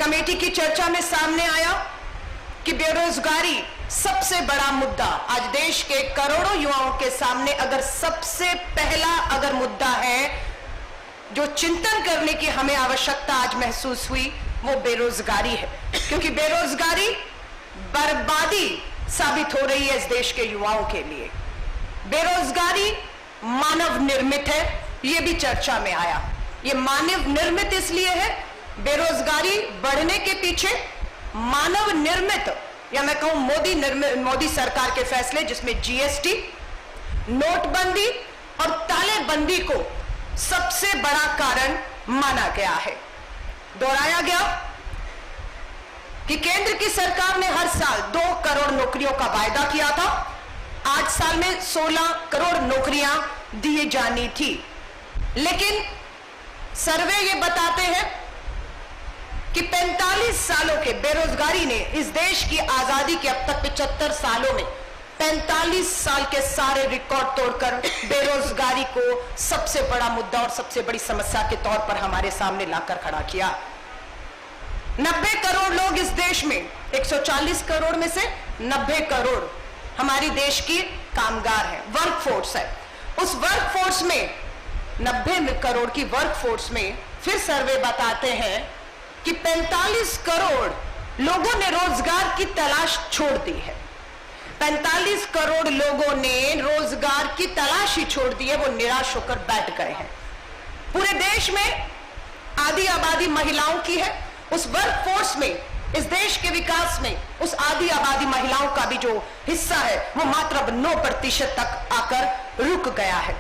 Committee की चर्चा में सामने आया कि बेरोजगारी सबसे बड़ा मुद्दा आज देश के करोड़ों युवाओं के सामने अगर सबसे पहला अगर मुद्दा है जो चिंतन करने की हमें आवश्यकता आज महसूस हुई वो बेरोजगारी है, क्योंकि बेरोजगारी बर्बादी साबित हो रही है इस देश के युवाओं के लिए। बेरोजगारी मानव निर्मित है, यह भी चर्चा में आया। यह मानव निर्मित इसलिए है, बेरोजगारी बढ़ने के पीछे मानव निर्मित या मैं कहूं मोदी सरकार के फैसले जिसमें जीएसटी, नोटबंदी और तालेबंदी को सबसे बड़ा कारण माना गया है। दोहराया गया कि केंद्र की सरकार ने हर साल 2 करोड़ नौकरियों का वायदा किया था, 8 साल में 16 करोड़ नौकरियां दी जानी थी, लेकिन सर्वे ये बताते हैं कि 45 सालों के बेरोजगारी ने इस देश की आजादी के अब तक 75 सालों में 45 साल के सारे रिकॉर्ड तोड़कर बेरोजगारी को सबसे बड़ा मुद्दा और सबसे बड़ी समस्या के तौर पर हमारे सामने लाकर खड़ा किया। 90 करोड़ लोग इस देश में, 140 करोड़ में से 90 करोड़ हमारी देश की कामगार है, वर्कफोर्स है। उस वर्कफोर्स में 90 करोड़ की वर्कफोर्स में फिर सर्वे बताते हैं कि 45 करोड़ लोगों ने रोजगार की तलाश छोड़ दी है। 45 करोड़ लोगों ने रोजगार की तलाश ही छोड़ दी है, वो निराश होकर बैठ गए हैं। पूरे देश में आधी आबादी महिलाओं की है। उस वर्कफोर्स में, इस देश के विकास में उस आधी आबादी महिलाओं का भी जो हिस्सा है वो मात्र अब 9% तक आकर रुक गया है।